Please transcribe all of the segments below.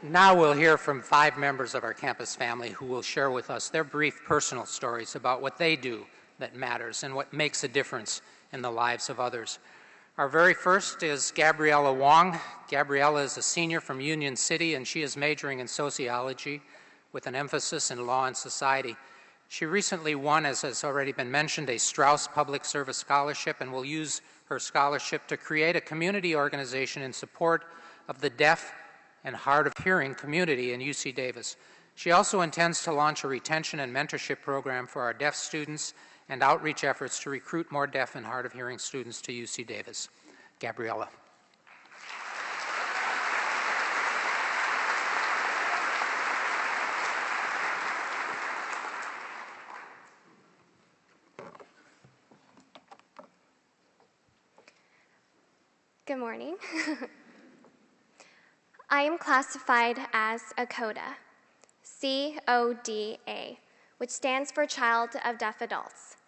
Now we'll hear from 5 members of our campus family who will share with us their brief personal stories about what they do that matters and what makes a difference in the lives of others. Our very first is Gabriella Wong. Gabriella is a senior from Union City, and she is majoring in sociology with an emphasis in law and society. She recently won, as has already been mentioned, a Strauss Public Service Scholarship and will use her scholarship to create a community organization in support of the deaf and hard of hearing community in UC Davis. She also intends to launch a retention and mentorship program for our deaf students and outreach efforts to recruit more deaf and hard of hearing students to UC Davis. Gabriella. Good morning. I am classified as a CODA, C-O-D-A, which stands for Child of Deaf Adults.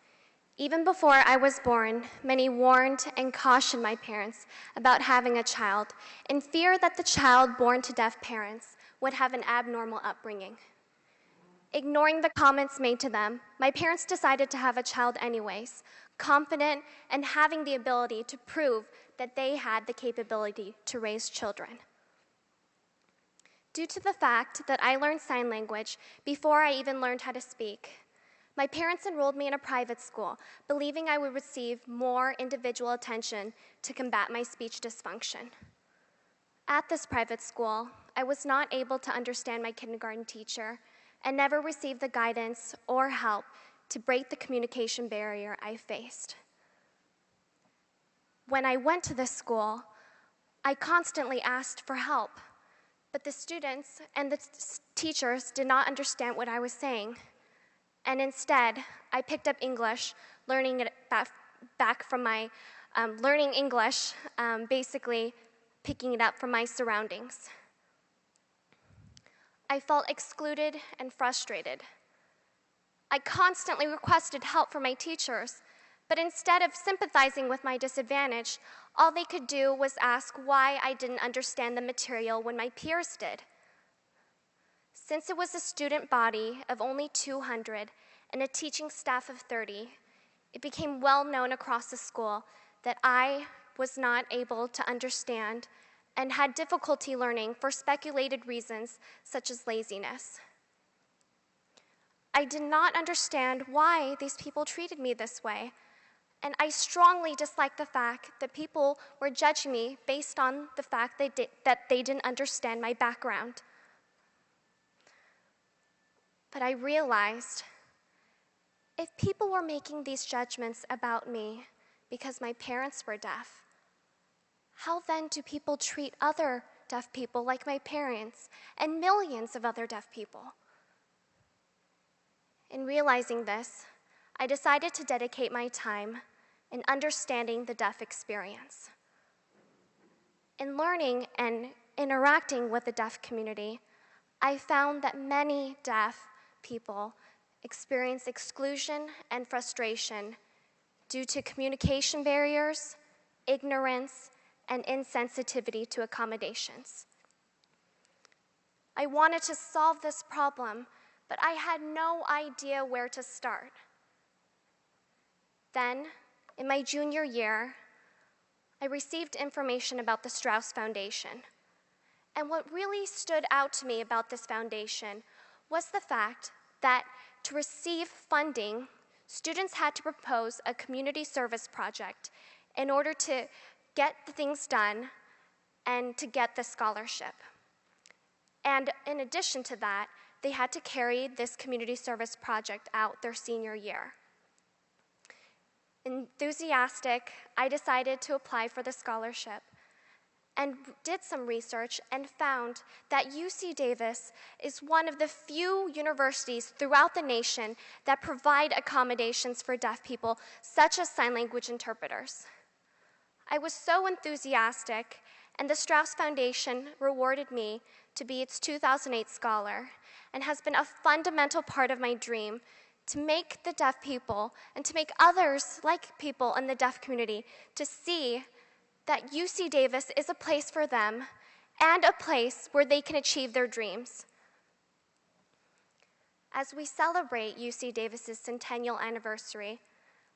Even before I was born, many warned and cautioned my parents about having a child in fear that the child born to deaf parents would have an abnormal upbringing. Ignoring the comments made to them, my parents decided to have a child anyways, confident and having the ability to prove that they had the capability to raise children. Due to the fact that I learned sign language before I even learned how to speak, my parents enrolled me in a private school, believing I would receive more individual attention to combat my speech dysfunction. At this private school, I was not able to understand my kindergarten teacher and never received the guidance or help to break the communication barrier I faced. When I went to this school, I constantly asked for help, but the students and the teachers did not understand what I was saying. And instead, I picked up English, learning it back from my learning English, basically picking it up from my surroundings. I felt excluded and frustrated. I constantly requested help from my teachers, but instead of sympathizing with my disadvantage, all they could do was ask why I didn't understand the material when my peers did. Since it was a student body of only 200 and a teaching staff of 30, it became well known across the school that I was not able to understand and had difficulty learning for speculated reasons such as laziness. I did not understand why these people treated me this way, and I strongly disliked the fact that people were judging me based on the fact that they didn't understand my background. But I realized if people were making these judgments about me because my parents were deaf, how then do people treat other deaf people like my parents and millions of other deaf people? In realizing this, I decided to dedicate my time in understanding the deaf experience. In learning and interacting with the deaf community, I found that many deaf people experience exclusion and frustration due to communication barriers, ignorance, and insensitivity to accommodations. I wanted to solve this problem, but I had no idea where to start. Then, in my junior year, I received information about the Strauss Foundation. And what really stood out to me about this foundation was the fact that to receive funding, students had to propose a community service project in order to get the things done and to get the scholarship. And in addition to that, they had to carry this community service project out their senior year. Enthusiastic, I decided to apply for the scholarship and did some research and found that UC Davis is one of the few universities throughout the nation that provide accommodations for deaf people, such as sign language interpreters. I was so enthusiastic, and the Strauss Foundation rewarded me to be its 2008 scholar and has been a fundamental part of my dream to make the deaf people and to make others like people in the deaf community to see that UC Davis is a place for them and a place where they can achieve their dreams. As we celebrate UC Davis's centennial anniversary,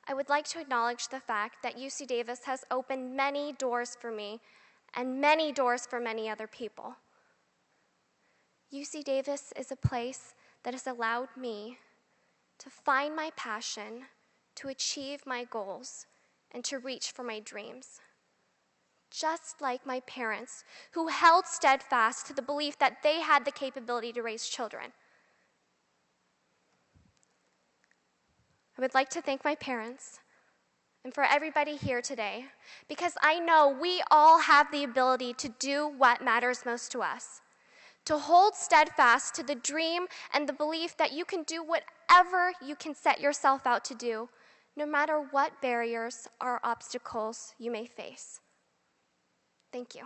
I would like to acknowledge the fact that UC Davis has opened many doors for me and many doors for many other people. UC Davis is a place that has allowed me to find my passion, to achieve my goals, and to reach for my dreams. Just like my parents, who held steadfast to the belief that they had the capability to raise children. I would like to thank my parents and for everybody here today, because I know we all have the ability to do what matters most to us, to hold steadfast to the dream and the belief that you can do whatever you can set yourself out to do, no matter what barriers or obstacles you may face. Thank you.